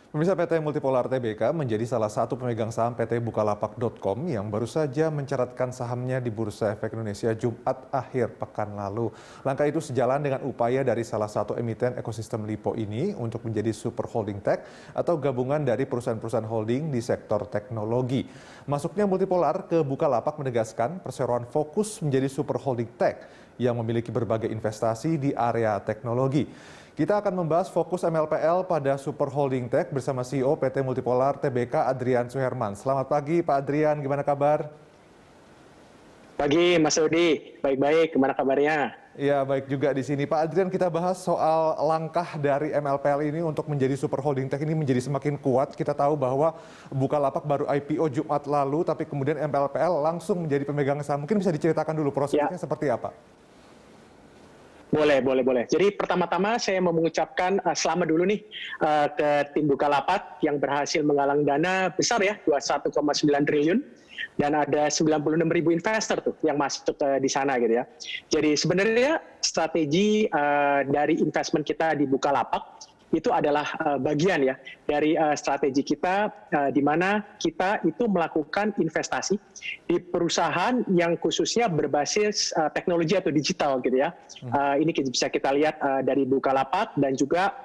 Pemirsa, PT Multipolar Tbk menjadi salah satu pemegang saham PT Bukalapak.com yang baru saja mencatatkan sahamnya di Bursa Efek Indonesia Jumat akhir pekan lalu. Langkah itu sejalan dengan upaya dari salah satu emiten ekosistem LIPO ini untuk menjadi super holding tech atau gabungan dari perusahaan-perusahaan holding di sektor teknologi. Masuknya Multipolar ke Bukalapak menegaskan perseroan fokus menjadi super holding tech yang memiliki berbagai investasi di area teknologi. Kita akan membahas fokus MLPL pada Super Holding Tech bersama CEO PT Multipolar Tbk Adrian Suherman. Selamat pagi Pak Adrian, gimana kabar? Pagi Mas Rudi, baik-baik, gimana kabarnya? Ya, baik juga di sini. Pak Adrian, kita bahas soal langkah dari MLPL ini untuk menjadi Super Holding Tech ini menjadi semakin kuat. Kita tahu bahwa Bukalapak baru IPO Jumat lalu, tapi kemudian MLPL langsung menjadi pemegang saham. Mungkin bisa diceritakan dulu prosesnya seperti apa? Boleh. Jadi pertama-tama saya mau mengucapkan selamat dulu nih ke tim Bukalapak yang berhasil menggalang dana besar ya, 21,9 triliun. Dan ada 96.000 investor tuh yang masuk di sana gitu ya. Jadi sebenarnya strategi dari investment kita di Bukalapak itu adalah bagian ya dari strategi kita di mana kita itu melakukan investasi di perusahaan yang khususnya berbasis teknologi atau digital gitu ya. Ini bisa kita lihat dari Bukalapak dan juga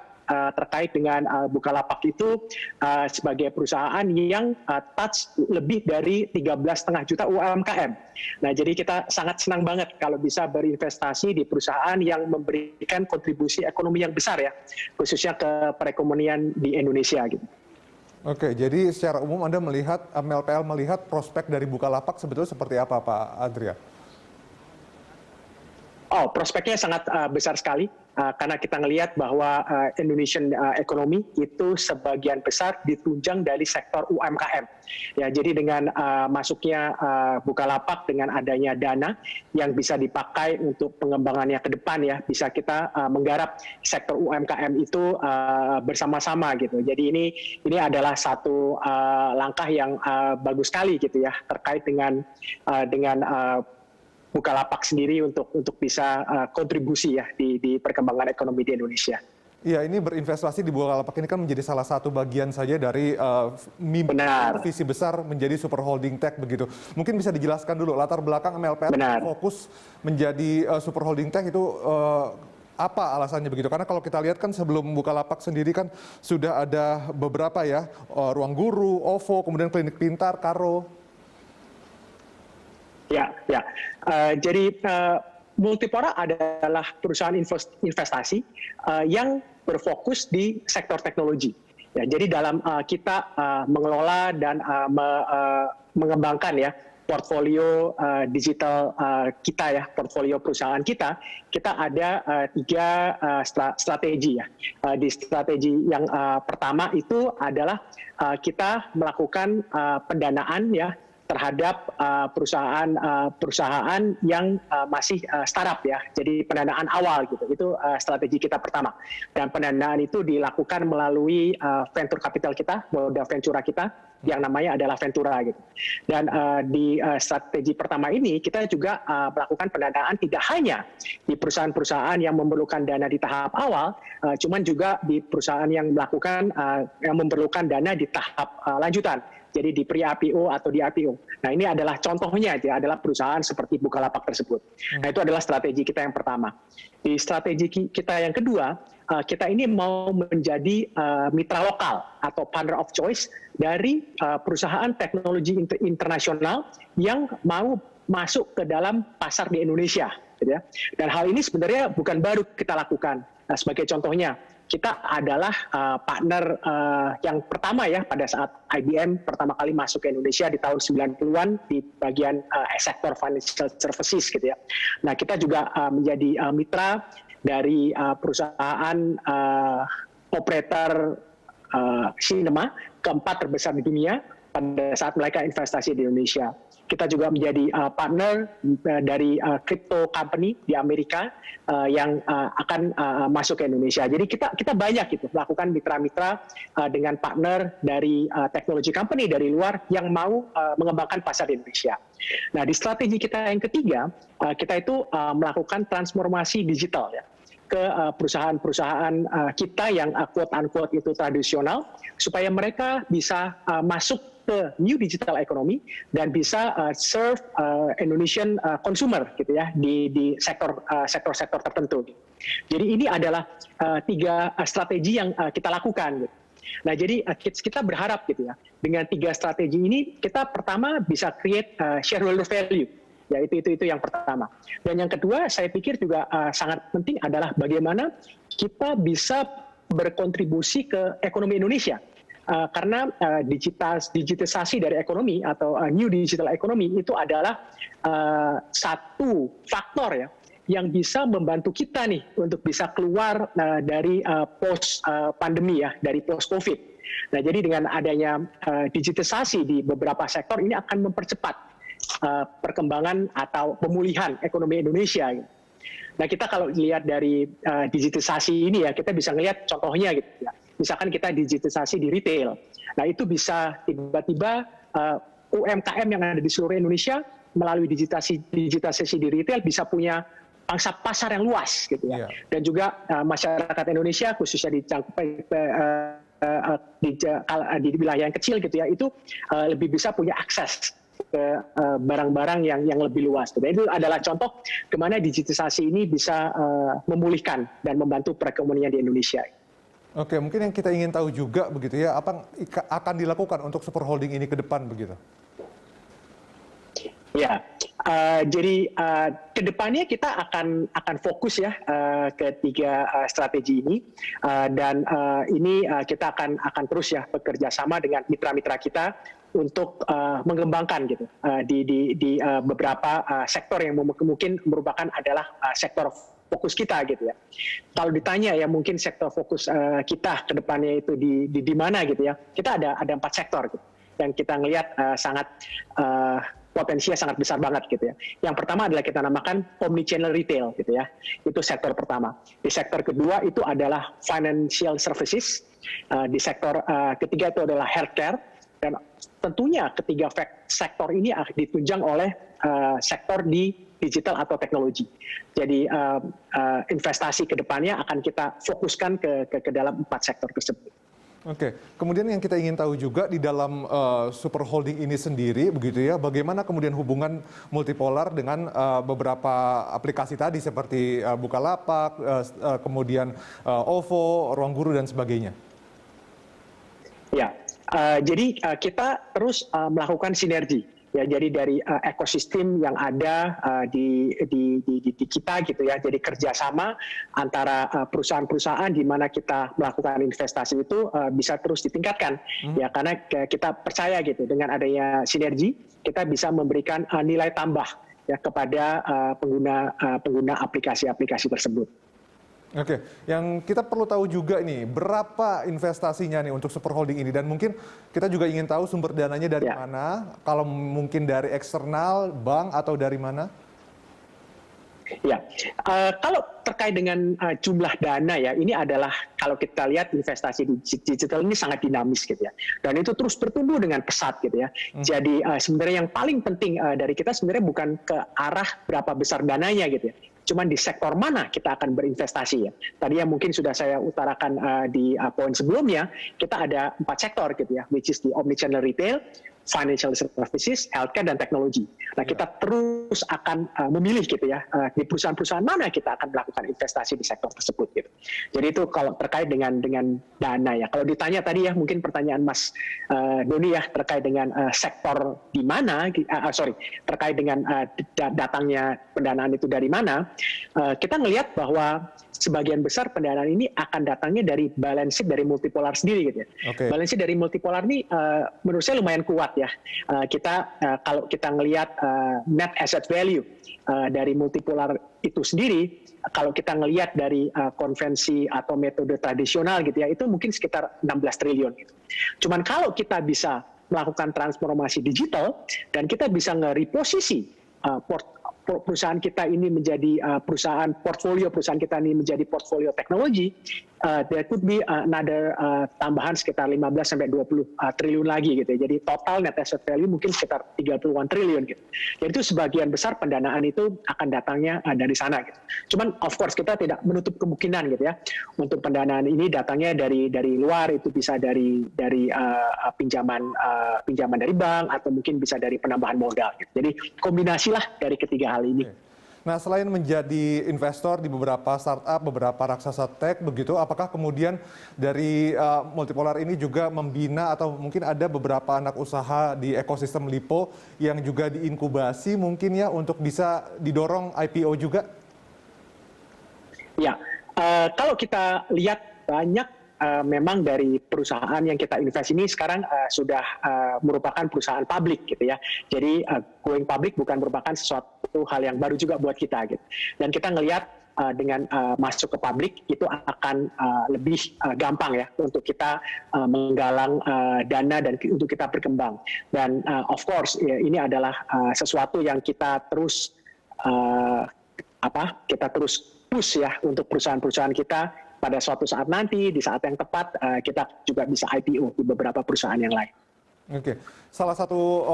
terkait dengan Bukalapak itu sebagai perusahaan yang touch lebih dari 13,5 juta UMKM. Nah, jadi kita sangat senang banget kalau bisa berinvestasi di perusahaan yang memberikan kontribusi ekonomi yang besar ya, khususnya ke perekonomian di Indonesia gitu. Oke, jadi secara umum Anda melihat, MLPL melihat prospek dari Bukalapak sebetulnya seperti apa Pak Adrian? Oh, prospeknya sangat besar sekali karena kita melihat bahwa Indonesian economy itu sebagian besar ditunjang dari sektor UMKM. Ya, jadi dengan masuknya Bukalapak dengan adanya dana yang bisa dipakai untuk pengembangannya ke depan ya, bisa kita menggarap sektor UMKM itu bersama-sama gitu. Jadi ini adalah satu langkah yang bagus sekali gitu ya terkait dengan Bukalapak sendiri untuk bisa kontribusi ya di perkembangan ekonomi di Indonesia. Iya, ini berinvestasi di Bukalapak ini kan menjadi salah satu bagian saja dari mimpi visi besar menjadi super holding tech begitu. Mungkin bisa dijelaskan dulu latar belakang MLPL fokus menjadi super holding tech itu apa alasannya begitu? Karena kalau kita lihat kan sebelum Bukalapak sendiri kan sudah ada beberapa ya, Ruang Guru, OVO, kemudian Klinik Pintar, Karo. Ya. Jadi Multipolar adalah perusahaan investasi yang berfokus di sektor teknologi. Ya, jadi dalam kita mengelola dan mengembangkan ya portfolio digital kita ya, portfolio perusahaan kita ada tiga strategi ya. Di strategi yang pertama itu adalah kita melakukan pendanaan ya terhadap perusahaan yang masih startup ya, jadi pendanaan awal gitu, itu strategi kita pertama. Dan pendanaan itu dilakukan melalui venture capital kita, modal ventura kita, yang namanya adalah Ventura gitu. Dan di strategi pertama ini kita juga melakukan pendanaan tidak hanya di perusahaan-perusahaan yang memerlukan dana di tahap awal, cuman juga di perusahaan yang melakukan yang memerlukan dana di tahap lanjutan. Jadi di pre-IPO atau di IPO. Nah, ini adalah contohnya, ya, adalah perusahaan seperti Bukalapak tersebut. Nah, itu adalah strategi kita yang pertama. Di strategi kita yang kedua, kita ini mau menjadi mitra lokal atau partner of choice dari perusahaan teknologi internasional yang mau masuk ke dalam pasar di Indonesia. Gitu ya. Dan hal ini sebenarnya bukan baru kita lakukan. Nah, sebagai contohnya, kita adalah partner yang pertama ya pada saat IBM pertama kali masuk ke Indonesia di tahun 90-an di bagian sektor financial services gitu ya. Nah, kita juga menjadi mitra dari perusahaan operator sinema keempat terbesar di dunia pada saat mereka investasi di Indonesia. Kita juga menjadi partner dari crypto company di Amerika yang akan masuk ke Indonesia. Jadi kita banyak gitu melakukan mitra-mitra dengan partner dari teknologi company dari luar yang mau mengembangkan pasar di Indonesia. Nah, di strategi kita yang ketiga, kita itu melakukan transformasi digital ya ke perusahaan-perusahaan kita yang quote-unquote itu tradisional, supaya mereka bisa masuk ke new digital economy dan bisa serve Indonesian consumer gitu ya di sektor-sektor tertentu. Jadi ini adalah 3 strategi yang kita lakukan. Gitu. Nah, jadi kita berharap gitu ya, dengan 3 strategi ini kita pertama bisa create shareholder value. Ya, itu yang pertama. Dan yang kedua, saya pikir juga sangat penting adalah bagaimana kita bisa berkontribusi ke ekonomi Indonesia. Karena digitisasi dari ekonomi atau new digital economy itu adalah satu faktor ya yang bisa membantu kita nih untuk bisa keluar dari post pandemi ya, dari post COVID. Nah, jadi dengan adanya digitisasi di beberapa sektor ini akan mempercepat perkembangan atau pemulihan ekonomi Indonesia. Nah, kita kalau lihat dari digitisasi ini ya, kita bisa lihat contohnya gitu ya. Misalkan kita digitisasi di retail. Nah, itu bisa tiba-tiba UMKM yang ada di seluruh Indonesia melalui digitisasi di retail bisa punya pangsa pasar yang luas gitu ya. Dan juga masyarakat Indonesia khususnya di wilayah yang kecil gitu ya, itu lebih bisa punya akses ke barang-barang yang lebih luas. Gitu. Itu adalah contoh kemana digitisasi ini bisa memulihkan dan membantu perekonomian di Indonesia. Oke, mungkin yang kita ingin tahu juga begitu ya, apa akan dilakukan untuk Super Holding ini ke depan begitu? Ya, jadi ke depannya kita akan fokus ya ke 3 strategi ini dan ini kita akan terus ya bekerja sama dengan mitra-mitra kita untuk mengembangkan gitu di beberapa sektor yang mungkin merupakan adalah sektor fokus kita gitu ya. Kalau ditanya ya mungkin sektor fokus kita ke depannya itu di mana gitu ya. Kita ada 4 sektor gitu yang kita ngelihat sangat potensinya sangat besar banget gitu ya. Yang pertama adalah kita namakan omnichannel retail gitu ya. Itu sektor pertama. Di sektor kedua itu adalah financial services. Di sektor ketiga itu adalah healthcare. Dan tentunya ketiga sektor ini ditunjang oleh sektor di digital atau teknologi. Jadi investasi ke depannya akan kita fokuskan ke dalam 4 sektor tersebut. Oke, kemudian yang kita ingin tahu juga di dalam Super Holding ini sendiri, begitu ya, bagaimana kemudian hubungan multipolar dengan beberapa aplikasi tadi seperti Bukalapak, kemudian OVO, Ruang Guru dan sebagainya. Ya, jadi kita terus melakukan sinergi. Ya, jadi dari ekosistem yang ada di kita gitu ya, jadi kerjasama antara perusahaan-perusahaan di mana kita melakukan investasi itu bisa terus ditingkatkan, ya karena kita percaya gitu dengan adanya sinergi kita bisa memberikan nilai tambah ya kepada pengguna aplikasi-aplikasi tersebut. Oke, yang kita perlu tahu juga ini, berapa investasinya nih untuk Super Holding ini? Dan mungkin kita juga ingin tahu sumber dananya dari mana, kalau mungkin dari eksternal, bank, atau dari mana? Ya, kalau terkait dengan jumlah dana ya, ini adalah kalau kita lihat investasi digital ini sangat dinamis gitu ya, dan itu terus bertumbuh dengan pesat gitu ya. Jadi sebenarnya yang paling penting dari kita sebenarnya bukan ke arah berapa besar dananya gitu ya, cuman di sektor mana kita akan berinvestasi ya. Tadi yang mungkin sudah saya utarakan di poin sebelumnya, kita ada 4 sektor gitu ya, which is di omnichannel retail, financial services, healthcare, dan teknologi. Nah, kita terus akan memilih gitu ya, di perusahaan-perusahaan mana kita akan melakukan investasi di sektor tersebut gitu. Jadi itu kalau terkait dengan dana ya. Kalau ditanya tadi ya, mungkin pertanyaan Mas Doni ya, terkait dengan sektor di mana, terkait dengan datangnya pendanaan itu dari mana, kita melihat bahwa sebagian besar pendanaan ini akan datangnya dari balance sheet dari multipolar sendiri gitu ya. Okay. Balance sheet dari multipolar ini menurut saya lumayan kuat ya. Kalau kita ngelihat net asset value dari multipolar itu sendiri, kalau kita ngelihat dari konvensi atau metode tradisional gitu ya, itu mungkin sekitar 16 triliun gitu. Cuman kalau kita bisa melakukan transformasi digital dan kita bisa nge-reposisi perusahaan kita ini menjadi portfolio perusahaan kita ini menjadi portfolio teknologi, there could be another tambahan sekitar 15 sampai 20 triliun lagi gitu ya. Jadi total net asset value mungkin sekitar 30-an triliun gitu. Jadi itu sebagian besar pendanaan itu akan datangnya dari sana gitu. Cuman of course kita tidak menutup kemungkinan gitu ya. Untuk pendanaan ini datangnya dari luar, itu bisa dari pinjaman dari bank, atau mungkin bisa dari penambahan modal gitu. Jadi kombinasilah dari ketiga hal ini. Nah, selain menjadi investor di beberapa startup, beberapa raksasa tech begitu, apakah kemudian dari Multipolar ini juga membina atau mungkin ada beberapa anak usaha di ekosistem Lipo yang juga diinkubasi mungkin ya untuk bisa didorong IPO juga? Ya, kalau kita lihat banyak memang dari perusahaan yang kita invest ini sekarang sudah merupakan perusahaan publik gitu ya. Jadi going public bukan merupakan sesuatu hal yang baru juga buat kita gitu. Dan kita ngelihat dengan masuk ke publik itu akan lebih gampang ya untuk kita menggalang dana dan untuk kita berkembang. Dan of course ya, ini adalah sesuatu yang kita terus push ya untuk perusahaan-perusahaan kita. Pada suatu saat nanti, di saat yang tepat, kita juga bisa IPO di beberapa perusahaan yang lain. Oke, salah satu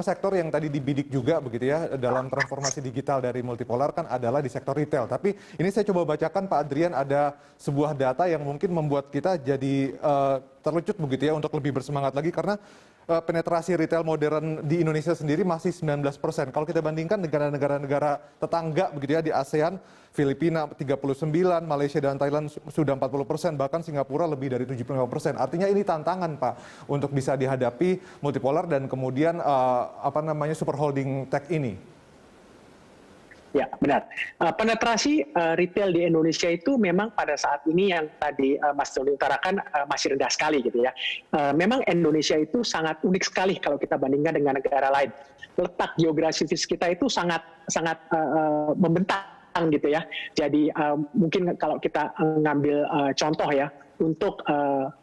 sektor yang tadi dibidik juga begitu ya dalam transformasi digital dari Multipolar kan adalah di sektor retail. Tapi ini saya coba bacakan Pak Adrian, ada sebuah data yang mungkin membuat kita jadi terlucut begitu ya untuk lebih bersemangat lagi, karena penetrasi retail modern di Indonesia sendiri masih 19%. Kalau kita bandingkan negara-negara tetangga begitu ya di ASEAN, Filipina 39%, Malaysia dan Thailand sudah 40%, bahkan Singapura lebih dari 75%. Artinya ini tantangan Pak untuk bisa dihadapi Multipolar dan kemudian super holding tech ini. Ya, benar. Penetrasi retail di Indonesia itu memang pada saat ini yang tadi Mas Doni utarakan masih rendah sekali gitu ya. Memang Indonesia itu sangat unik sekali kalau kita bandingkan dengan negara lain. Letak geografis kita itu sangat membentang gitu ya. Jadi mungkin kalau kita ngambil contoh ya, untuk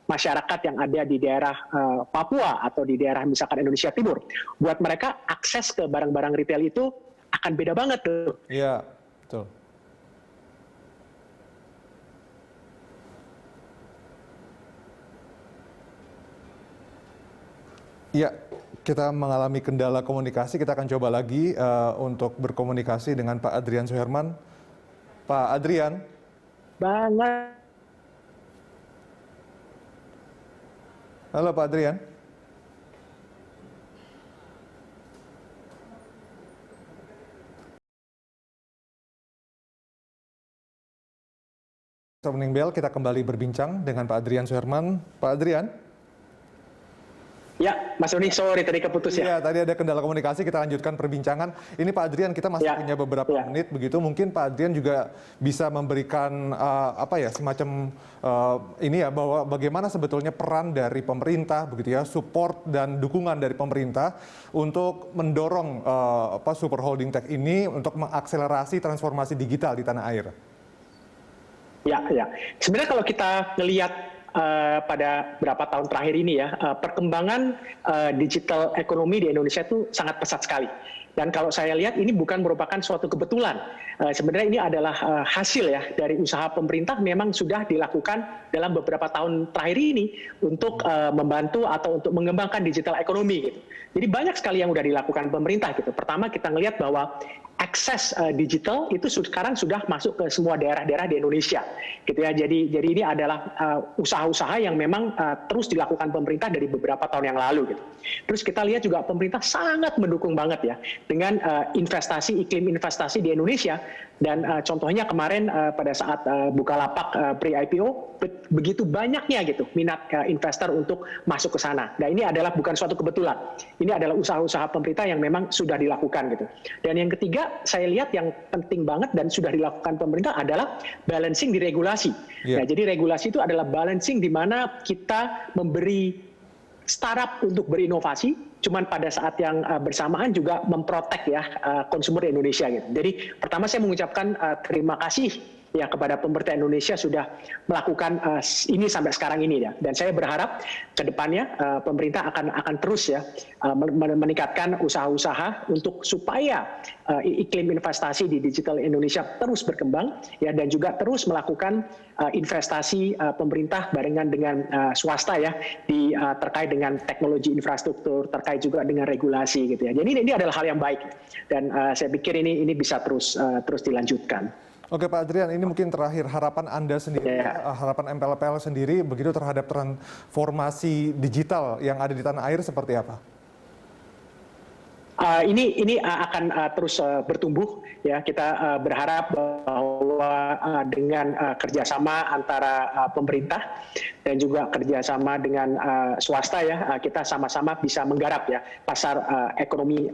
masyarakat yang ada di daerah Papua atau di daerah misalkan Indonesia Timur, buat mereka akses ke barang-barang retail itu akan beda banget tuh. Iya, betul. Iya, kita mengalami kendala komunikasi. Kita akan coba lagi untuk berkomunikasi dengan Pak Adrian Suherman. Pak Adrian. Banget. Halo Pak Adrian. Opening Bell, kita kembali berbincang dengan Pak Adrian Suherman. Pak Adrian? Ya, Mas Doni, sorry tadi keputus ya. Iya, tadi ada kendala komunikasi, kita lanjutkan perbincangan. Ini Pak Adrian, kita masih punya beberapa menit begitu. Mungkin Pak Adrian juga bisa memberikan semacam ini ya, bahwa bagaimana sebetulnya peran dari pemerintah begitu ya, support dan dukungan dari pemerintah untuk mendorong super holding tech ini untuk mengakselerasi transformasi digital di tanah air. Ya. Sebenarnya kalau kita ngelihat pada beberapa tahun terakhir ini ya, perkembangan digital ekonomi di Indonesia itu sangat pesat sekali. Dan kalau saya lihat ini bukan merupakan suatu kebetulan. Sebenarnya ini adalah hasil ya dari usaha pemerintah memang sudah dilakukan dalam beberapa tahun terakhir ini untuk membantu atau untuk mengembangkan digital ekonomi gitu. Jadi banyak sekali yang sudah dilakukan pemerintah gitu. Pertama kita ngelihat bahwa akses digital itu sekarang sudah masuk ke semua daerah-daerah di Indonesia gitu ya. Jadi ini adalah usaha-usaha yang memang terus dilakukan pemerintah dari beberapa tahun yang lalu gitu. Terus kita lihat juga pemerintah sangat mendukung banget ya dengan iklim investasi di Indonesia. Dan contohnya kemarin pada saat Bukalapak pre-IPO begitu banyaknya gitu minat investor untuk masuk ke sana. Nah ini adalah bukan suatu kebetulan. Ini adalah usaha-usaha pemerintah yang memang sudah dilakukan gitu. Dan yang ketiga saya lihat yang penting banget dan sudah dilakukan pemerintah adalah balancing di regulasi. Nah, jadi regulasi itu adalah balancing di mana kita memberi startup untuk berinovasi, cuman pada saat yang bersamaan juga memprotek ya konsumer Indonesia gitu. Jadi pertama saya mengucapkan terima kasih ya kepada pemerintah Indonesia sudah melakukan ini sampai sekarang ini ya. Dan saya berharap ke depannya pemerintah akan terus ya meningkatkan usaha-usaha untuk supaya iklim investasi di digital Indonesia terus berkembang ya, dan juga terus melakukan investasi pemerintah barengan dengan swasta ya terkait dengan teknologi infrastruktur, terkait juga dengan regulasi gitu ya. Jadi ini adalah hal yang baik dan saya pikir ini bisa terus dilanjutkan. Oke Pak Adrian, ini mungkin terakhir harapan Anda sendiri, harapan MPLPL sendiri begitu terhadap transformasi digital yang ada di tanah air seperti apa? Ini akan terus bertumbuh ya. Kita berharap bahwa dengan kerjasama antara pemerintah dan juga kerjasama dengan swasta ya, kita sama-sama bisa menggarap ya pasar ekonomi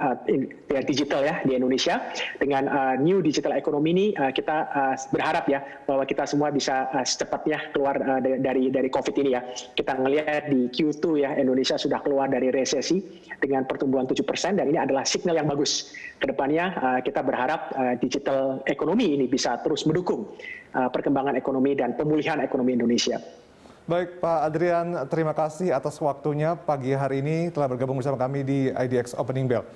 digital ya di Indonesia. Dengan new digital economy ini kita berharap ya bahwa kita semua bisa secepatnya keluar dari COVID ini ya. Kita ngelihat di Q2 ya, Indonesia sudah keluar dari resesi dengan pertumbuhan 7%, dan ini adalah signal yang bagus. Kedepannya kita berharap digital ekonomi ini bisa terus mendukung perkembangan ekonomi dan pemulihan ekonomi Indonesia. Baik Pak Adrian, terima kasih atas waktunya pagi hari ini telah bergabung bersama kami di IDX Opening Bell.